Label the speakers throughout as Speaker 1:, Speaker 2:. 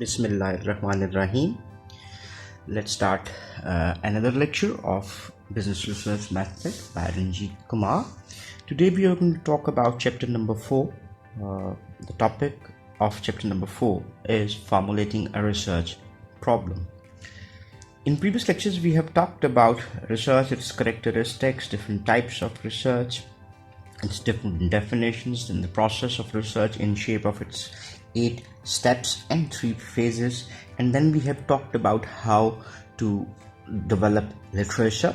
Speaker 1: Bismillahirrahmanirrahim. Let's start another lecture of Business Research Method by Ranjit Kumar. Today we are going to talk about chapter number 4. The topic of chapter number 4 is formulating a research problem. In previous lectures we have talked about research, its characteristics, different types of research, its different definitions, and the process of research in shape of its 8 steps and 3 phases. And then we have talked about how to develop literature,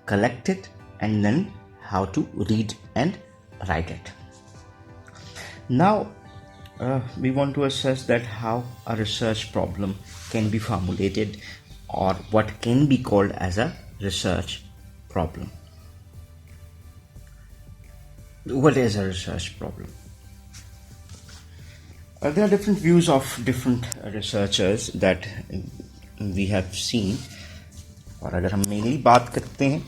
Speaker 1: collect it, and then how to read and write it. Now we want to assess that how a research problem can be formulated, or what can be called as a research problem. What is a research problem? There are different views of different researchers that we have seen. और अगर हम mainly बात करते हैं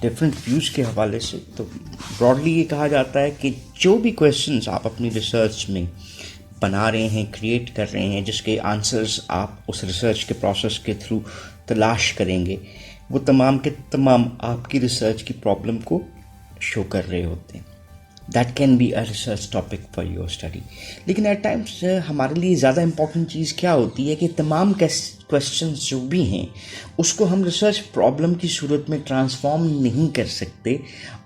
Speaker 1: different views के हवाले से, तो ब्रॉडली ये कहा जाता है कि जो भी क्वेश्चंस आप अपनी रिसर्च में बना रहे हैं, क्रिएट कर रहे हैं, जिसके आंसर्स आप उस रिसर्च के प्रोसेस के थ्रू तलाश करेंगे, वो तमाम के तमाम आपकी रिसर्च की प्रॉब्लम को शो कर रहे होते हैं. That can be a research topic for your study. लेकिन एट टाइम्स हमारे लिए ज़्यादा इम्पॉर्टेंट चीज़ क्या होती है कि तमाम क्वेश्चंस जो भी हैं उसको हम रिसर्च प्रॉब्लम की सूरत में ट्रांसफॉर्म नहीं कर सकते,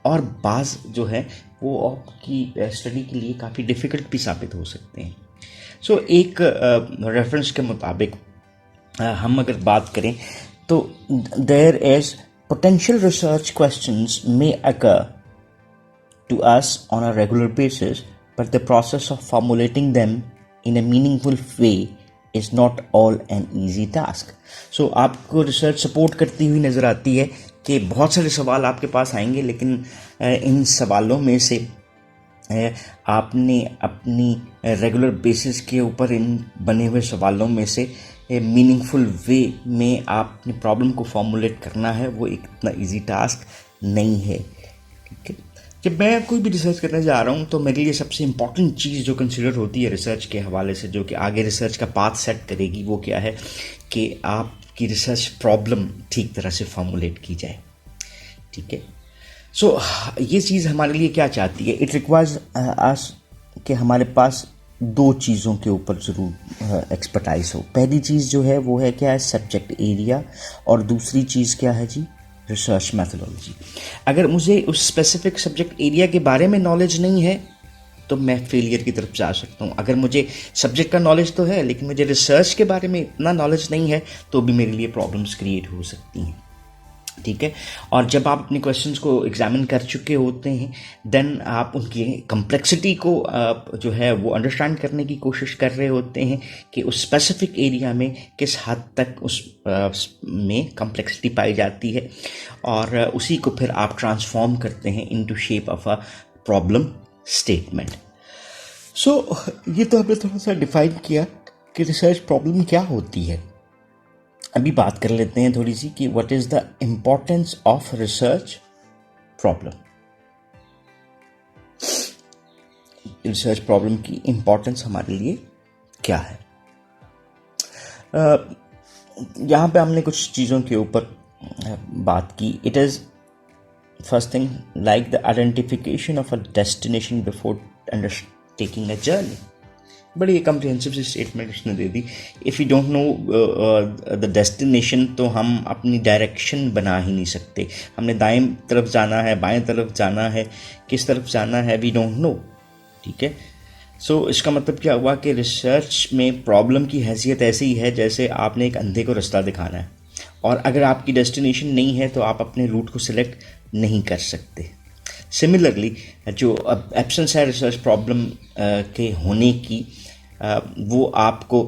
Speaker 1: और बाज़ जो है वो आपकी स्टडी के लिए काफ़ी डिफ़िकल्ट भी साबित हो सकते हैं. सो एक रेफरेंस के मुताबिक हम अगर बात करें तो there is potential research questions may occur to us on a regular basis, but the process of formulating them in a meaningful way is not all an easy task. So आपको research support करती हुई नज़र आती है कि बहुत सारे सवाल आपके पास आएंगे, लेकिन इन सवालों में से आपने अपनी रेगुलर बेसिस के ऊपर इन बने हुए सवालों में से मीनिंगफुल वे में आपने प्रॉब्लम को फॉर्मुलेट करना है, वो एक इतना इजी टास्क नहीं है. ठीक है, जब मैं कोई भी रिसर्च करने जा रहा हूँ तो मेरे लिए सबसे इम्पॉर्टेंट चीज़ जो कंसिडर होती है रिसर्च के हवाले से, जो कि आगे रिसर्च का पाथ सेट करेगी, वो क्या है कि आपकी रिसर्च प्रॉब्लम ठीक तरह से फॉर्मुलेट की जाए. ठीक है, सो ये चीज़ हमारे लिए क्या चाहती है? इट रिक्वायर्स अस कि हमारे पास 2 चीज़ों के ऊपर ज़रूर एक्सपर्टाइज हो. पहली चीज़ जो है वो है क्या है, सब्जेक्ट एरिया, और दूसरी चीज़ क्या है जी, रिसर्च मैथोडोलॉजी. अगर मुझे उस स्पेसिफिक सब्जेक्ट एरिया के बारे में नॉलेज नहीं है तो मैं फेलियर की तरफ जा सकता हूँ. अगर मुझे सब्जेक्ट का नॉलेज तो है लेकिन मुझे रिसर्च के बारे में इतना नॉलेज नहीं है तो भी मेरे लिए प्रॉब्लम्स क्रिएट हो सकती हैं. ठीक है, और जब आप अपने क्वेश्चंस को एग्जामिन कर चुके होते हैं, देन आप उनकी कम्प्लेक्सिटी को जो है वो अंडरस्टैंड करने की कोशिश कर रहे होते हैं कि उस स्पेसिफिक एरिया में किस हद तक उस में कम्प्लेक्सिटी पाई जाती है, और उसी को फिर आप ट्रांसफॉर्म करते हैं into shape of a problem statement. So ये तो हमने थोड़ा सा डिफाइन किया कि रिसर्च प्रॉब्लम क्या होती है. अभी बात कर लेते हैं थोड़ी सी कि what is the importance of research problem. Research problem की इम्पोर्टेंस हमारे लिए क्या है? यहाँ पे हमने कुछ चीज़ों के ऊपर बात की. It is first thing like the identification of a destination before undertaking a journey. बड़ी कम्प्रिहेंसिव सी स्टेटमेंट उसने दे दी. If you don't know the destination तो हम अपनी डायरेक्शन बना ही नहीं सकते. हमने दाएं तरफ जाना है, बाएं तरफ जाना है, किस तरफ जाना है, वी डोंट नो. ठीक है, सो इसका मतलब क्या हुआ कि रिसर्च में प्रॉब्लम की हैसियत ऐसी ही है जैसे आपने एक अंधे को रास्ता दिखाना है, और अगर आपकी डेस्टिनेशन नहीं है तो आप अपने रूट को सिलेक्ट नहीं कर सकते. सिमिलरली जो एब्सेंस है रिसर्च प्रॉब्लम के होने की, वो आपको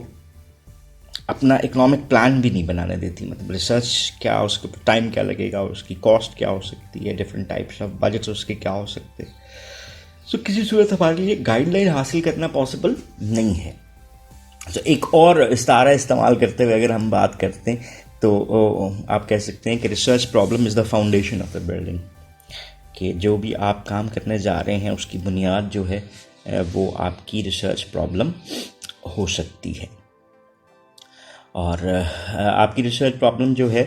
Speaker 1: अपना इकोनॉमिक प्लान भी नहीं बनाने देती. मतलब रिसर्च क्या, उसके ऊपर टाइम क्या लगेगा, उसकी कॉस्ट क्या हो सकती है, डिफरेंट टाइप्स ऑफ बजट्स उसके क्या हो सकते हैं. सो किसी सूरत हमारे लिए गाइडलाइन हासिल करना पॉसिबल नहीं है. सो एक और इस्तारा इस्तेमाल करते हुए अगर हम बात करते हैं तो आप कह सकते हैं कि research problem is the foundation of the building. कि जो भी आप काम करने जा रहे हैं उसकी बुनियाद जो है वो आपकी रिसर्च प्रॉब्लम हो सकती है। और आपकी रिसर्च प्रॉब्लम जो है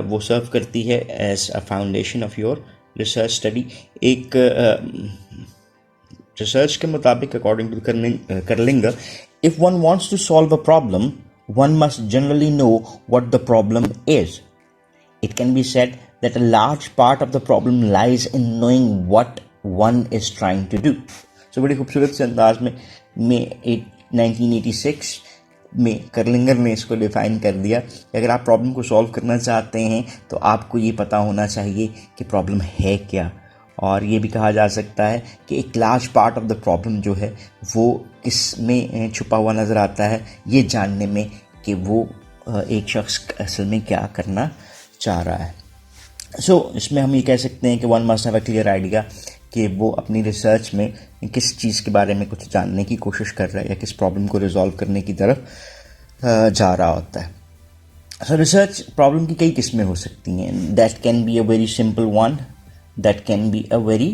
Speaker 1: वो सर्व करती है as a foundation of your research study. एक रिसर्च के मुताबिक according to Kerlinger, if one wants to solve a problem one must generally know what the problem is. It can be said that a large part of the problem lies in knowing what one is trying to do. So बड़ी खूबसूरत से अंदाज में 1986 में करलिंगर ने इसको define कर दिया कि अगर आप प्रॉब्लम को सॉल्व करना चाहते हैं तो आपको ये पता होना चाहिए कि प्रॉब्लम है क्या। और ये भी कहा जा सकता है कि एक large part of the problem जो है वो किस में छुपा हुआ नज़र आता है, ये जानने में कि वो एक शख्स असल में क्या करना चाह रहा है। इसमें हम ये कह सकते हैं कि one must have a clear idea कि वो अपनी रिसर्च में किस चीज़ के बारे में कुछ जानने की कोशिश कर रहा है या किस प्रॉब्लम को रिजॉल्व करने की तरफ जा रहा होता है। रिसर्च प्रॉब्लम की कई किस्में हो सकती हैं। That can be a very simple one, that can be a very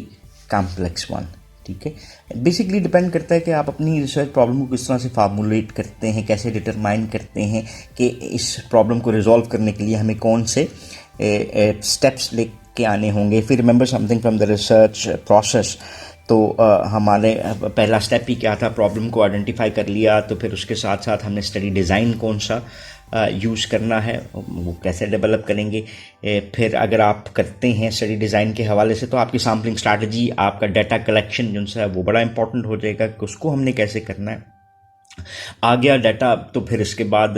Speaker 1: complex one. ठीक है, बेसिकली डिपेंड करता है कि आप अपनी रिसर्च प्रॉब्लम को किस तरह से फार्मूलेट करते हैं, कैसे डिटरमाइन करते हैं कि इस प्रॉब्लम को रिजॉल्व करने के लिए हमें कौन से स्टेप्स लेके आने होंगे। फिर remember something from the research process, तो हमारे पहला स्टेप ही क्या था, प्रॉब्लम को आइडेंटिफाई कर लिया, तो फिर उसके साथ साथ हमने स्टडी डिज़ाइन कौन सा यूज़ करना है, वो कैसे डेवलप करेंगे। फिर अगर आप करते हैं स्टडी डिज़ाइन के हवाले से तो आपकी सैम्पलिंग स्ट्रैटेजी, आपका डाटा कलेक्शन जो है वो बड़ा इंपॉर्टेंट हो जाएगा कि उसको हमने कैसे करना है। आ गया डाटा, तो फिर इसके बाद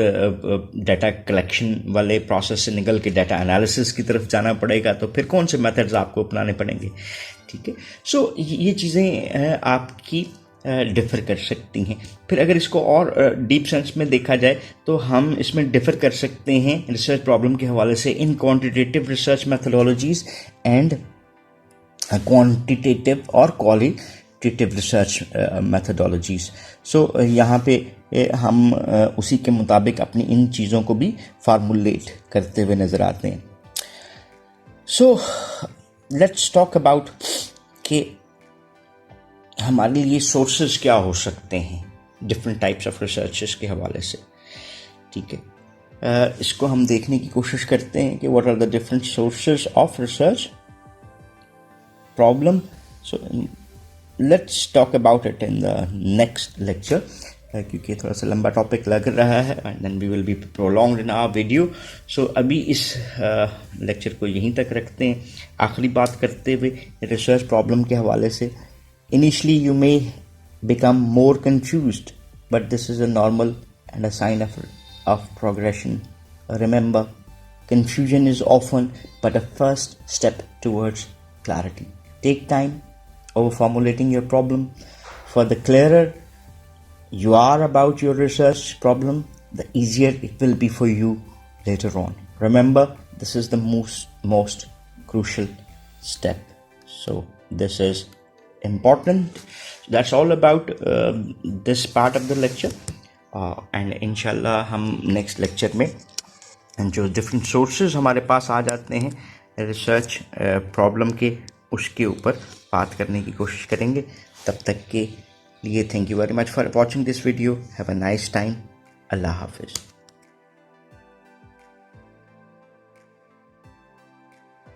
Speaker 1: डाटा कलेक्शन वाले प्रोसेस से निकल के डाटा एनालिसिस की तरफ जाना पड़ेगा, तो फिर कौन से मेथड्स आपको अपनाने पड़ेंगे। ठीक है, ये चीज़ें आपकी डिफ़र कर सकती हैं। फिर अगर इसको और डीप सेंस में देखा जाए तो हम इसमें डिफ़र कर सकते हैं रिसर्च प्रॉब्लम के हवाले से in quantitative research methodologies and quantitative और क्वालिटेटिव रिसर्च मेथोडोलॉजीज़। यहाँ पे हम उसी के मुताबिक अपनी इन चीज़ों को भी फार्मूलेट करते हुए नज़र आते हैं। लेट्स टॉक अबाउट कि हमारे लिए सोर्सेज क्या हो सकते हैं डिफरेंट टाइप्स ऑफ रिसर्चेस के हवाले से। ठीक है, इसको हम देखने की कोशिश करते हैं कि what are the different sources of research problem. Let's talk about it in the next lecture, क्योंकि थोड़ा सा लंबा टॉपिक लग रहा है and then we will be prolonged in our video. अभी इस लेक्चर को यहीं तक रखते हैं। आखिरी बात करते हुए रिसर्च प्रॉब्लम के हवाले से, initially you may become more confused, but this is a normal and a sign of progression. Remember, confusion is often but a first step towards clarity. Take time over formulating your problem. For the clearer you are about your research problem, the easier it will be for you later on. Remember, this is the most crucial step. So this is important. That's all about this part of the lecture, and inshallah हम next lecture में जो different sources हमारे पास आ जाते हैं research problem के, उसके ऊपर बात करने की कोशिश करेंगे। तब तक के लिए thank you very much for watching this video. Have a nice time. अल्लाह हाफिज़।